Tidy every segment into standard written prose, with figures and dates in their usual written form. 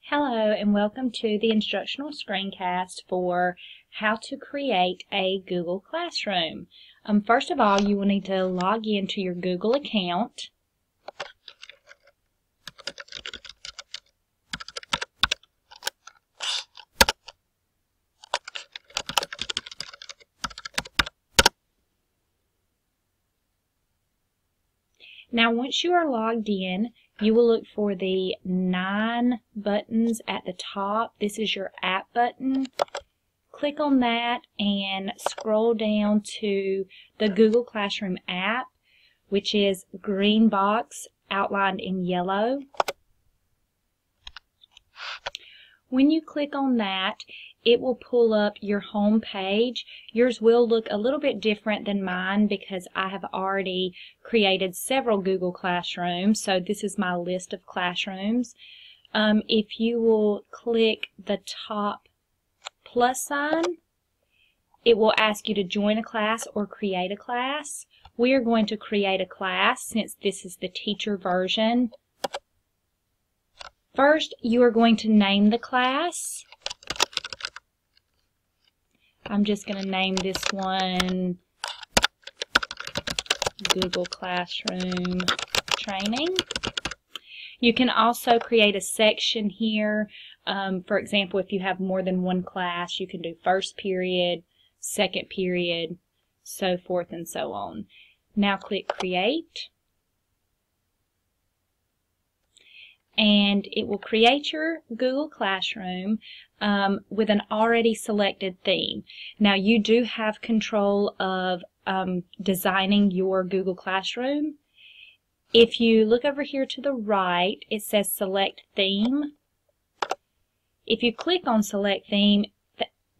Hello and welcome to the instructional screencast for how to create a Google Classroom. First of all, you will need to log into your Google account. Now once you are logged in, you will look for the 9 buttons at the top. This is your app button. Click on that and scroll down to the Google Classroom app, which is green box outlined in yellow. When you click on that, it will pull up your home page. Yours will look a little bit different than mine because I have already created several Google Classrooms. So this is my list of classrooms. If you will click the top plus sign, it will ask you to join a class or create a class. We are going to create a class since this is the teacher version. First, you are going to name the class. I'm just going to name this one Google Classroom Training. You can also create a section here. For example, if you have more than one class, you can do first period, second period, so forth and so on. Now click Create. And it will create your Google Classroom with an already selected theme. Now you do have control of designing your Google Classroom. If you look over here to the right, it says Select Theme. If you click on Select Theme,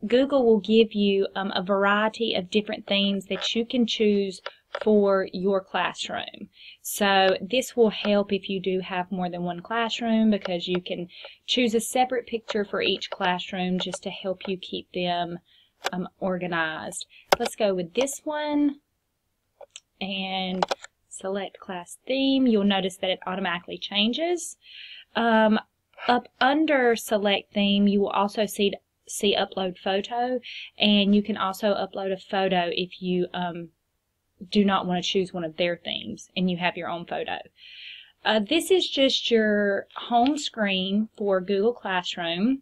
Google will give you a variety of different themes that you can choose for your classroom. So this will help if you do have more than one classroom because you can choose a separate picture for each classroom just to help you keep them organized. Let's go with this one and select class theme. You'll notice that it automatically changes. Up under select theme, you will also see upload photo, and you can also upload a photo if you do not want to choose one of their themes and you have your own photo. This is just your home screen for Google Classroom.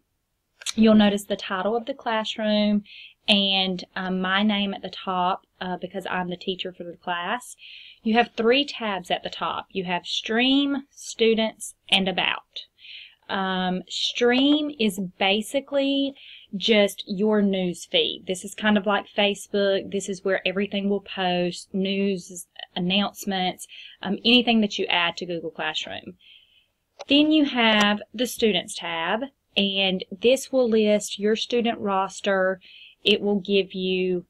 You'll notice the title of the classroom and my name at the top because I'm the teacher for the class. You have 3 tabs at the top. You have Stream, Students, and About. Stream is basically just your news feed. This is kind of like Facebook. This is where everything will post, news, announcements, anything that you add to Google Classroom. Then you have the Students tab, and this will list your student roster. It will give you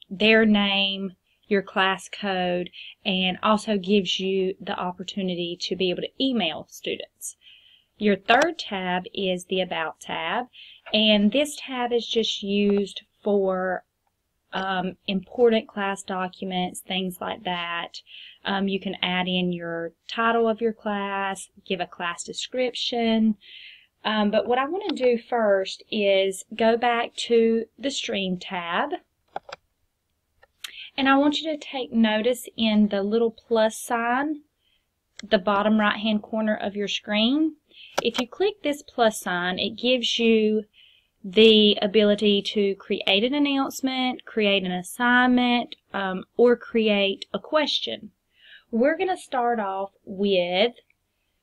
their name, your class code, and also gives you the opportunity to be able to email students. Your third tab is the About tab, and this tab is just used for important class documents, things like that. You can add in your title of your class, give a class description. But what I want to do first is go back to the Stream tab. And I want you to take notice in the little plus sign, the bottom right hand corner of your screen. If you click this plus sign, it gives you the ability to create an announcement, create an assignment, or create a question. We're going to start off with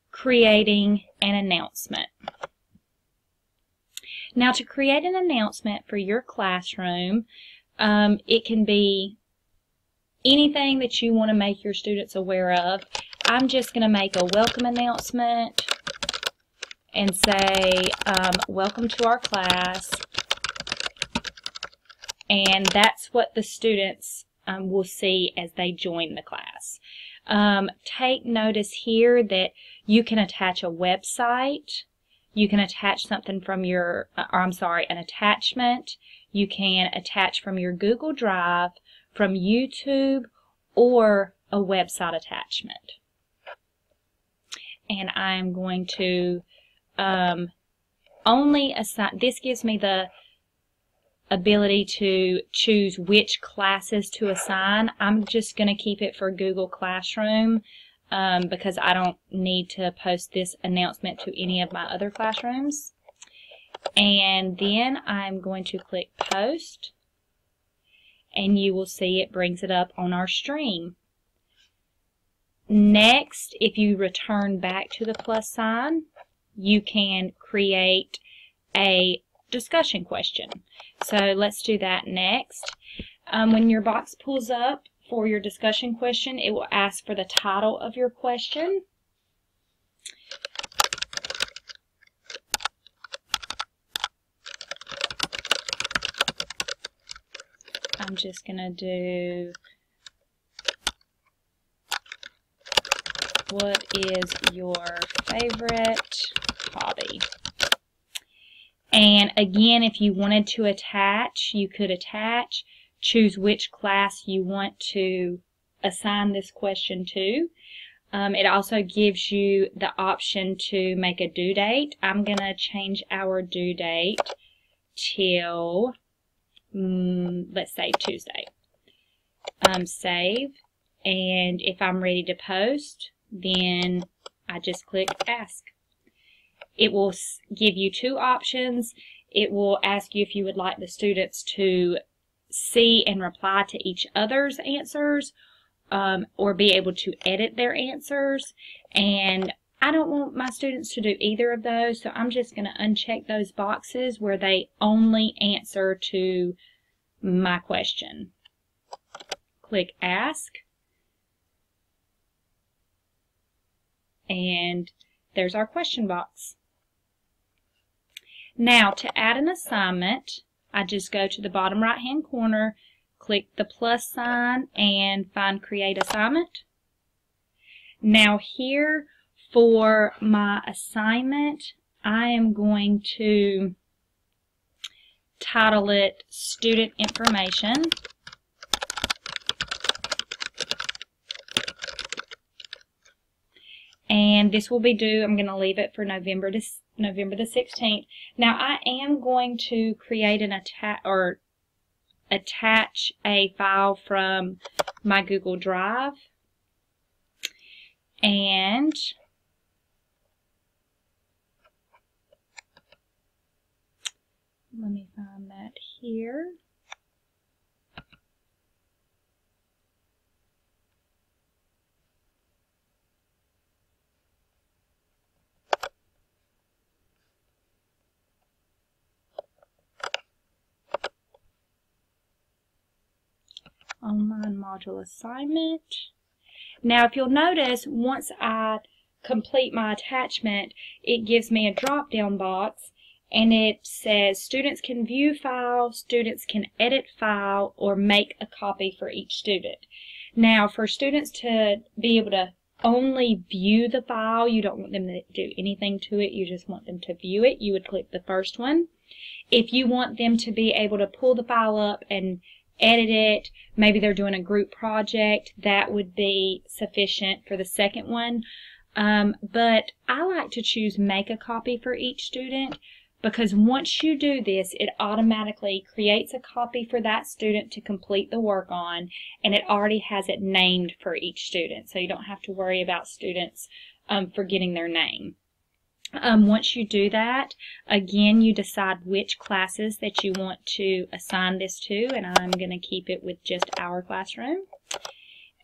creating an announcement. Now to create an announcement for your classroom, it can be anything that you want to make your students aware of. I'm just going to make a welcome announcement and say, welcome to our class. And that's what the students will see as they join the class. Take notice here that you can attach a website. You can attach something from your, an attachment. You can attach from your Google Drive, from YouTube, or a website attachment. And I'm going to only assign, this gives me the ability to choose which classes to assign. I'm just going to keep it for Google Classroom because I don't need to post this announcement to any of my other classrooms. And then I'm going to click Post, and you will see it brings it up on our stream. Next, if you return back to the plus sign, you can create a discussion question. So let's do that next. When your box pulls up for your discussion question, it will ask for the title of your question. I'm just going to do, what is your favorite hobby? And again, if you wanted to attach, you could attach, choose which class you want to assign this question to. It also gives you the option to make a due date. I'm going to change our due date till, let's say Tuesday. Save, and if I'm ready to post, then I just click Ask. It will give you two options. It will ask you if you would like the students to see and reply to each other's answers or be able to edit their answers. And I don't want my students to do either of those, so I'm just going to uncheck those boxes where they only answer to my question. Click Ask. And there's our question box. Now, to add an assignment, I just go to the bottom right-hand corner, click the plus sign, and find Create Assignment. Now here, for my assignment, I am going to title it Student Information. And this will be due, I'm going to leave it for November the 16th. Now I am going to create an attach a file from my Google Drive. And let me find that here. Online module assignment. Now if you'll notice, once I complete my attachment, it gives me a drop down box and it says students can view file, students can edit file, or make a copy for each student. Now for students to be able to only view the file, you don't want them to do anything to it, you just want them to view it, you would click the first one. If you want them to be able to pull the file up and edit it, maybe they're doing a group project, that would be sufficient for the second one. But I like to choose make a copy for each student, because once you do this, it automatically creates a copy for that student to complete the work on, and it already has it named for each student, so you don't have to worry about students forgetting their name. Once you do that, again, you decide which classes that you want to assign this to, and I'm going to keep it with just our classroom.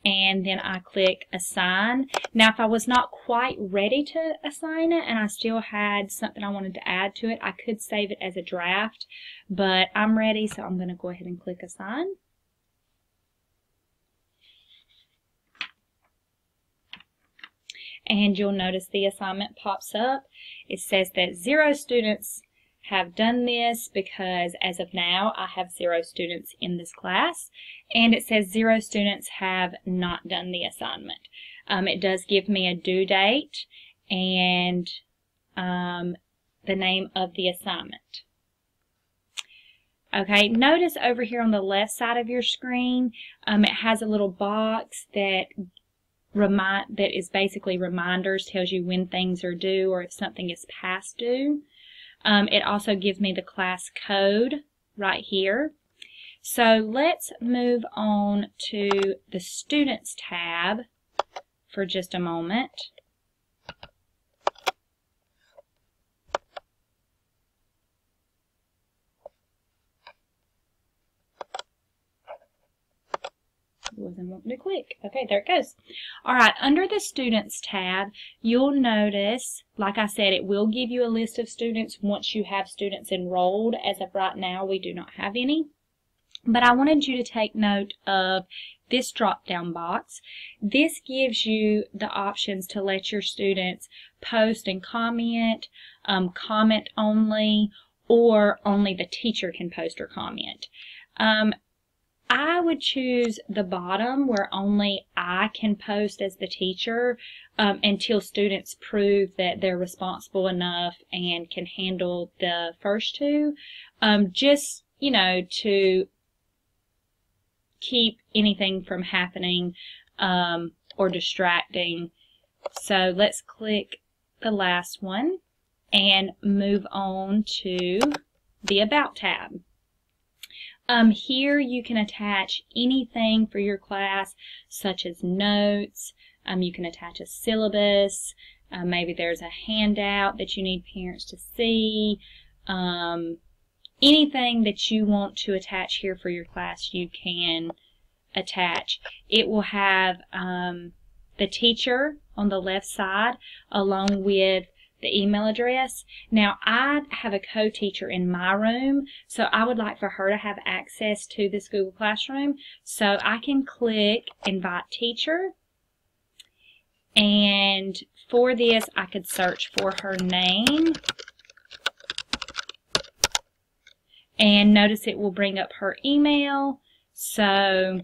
And then I click Assign. Now, if I was not quite ready to assign it and I still had something I wanted to add to it, I could save it as a draft, but I'm ready, so I'm going to go ahead and click Assign. And you'll notice the assignment pops up. It says that 0 students have done this because as of now I have 0 students in this class, and it says 0 students have not done the assignment. It does give me a due date and the name of the assignment. Okay, notice over here on the left side of your screen, it has a little box that that is basically reminders, tells you when things are due or if something is past due. It also gives me the class code right here. So let's move on to the Students tab for just a moment. Wasn't wanting to click. Okay, there it goes. Alright, under the Students tab, you'll notice, like I said, it will give you a list of students once you have students enrolled. As of right now, we do not have any. But I wanted you to take note of this drop-down box. This gives you the options to let your students post and comment, comment only, or only the teacher can post or comment. I would choose the bottom where only I can post as the teacher until students prove that they're responsible enough and can handle the first two. Just, you know, to keep anything from happening or distracting. So let's click the last one and move on to the About tab. Here you can attach anything for your class, such as notes. You can attach a syllabus. Maybe there's a handout that you need parents to see. Anything that you want to attach here for your class, you can attach. It will have the teacher on the left side along with the email address. Now, I have a co-teacher in my room, so I would like for her to have access to this Google Classroom. So I can click Invite Teacher, and for this, I could search for her name, and notice it will bring up her email. So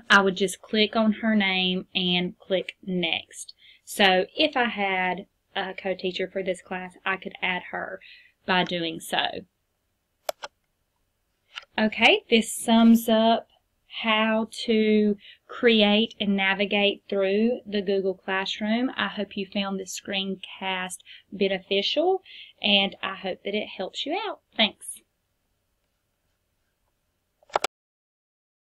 I would just click on her name and click Next. So if I had a co-teacher for this class, I could add her by doing so. Okay, this sums up how to create and navigate through the Google Classroom. I hope you found this screencast beneficial, and I hope that it helps you out. Thanks.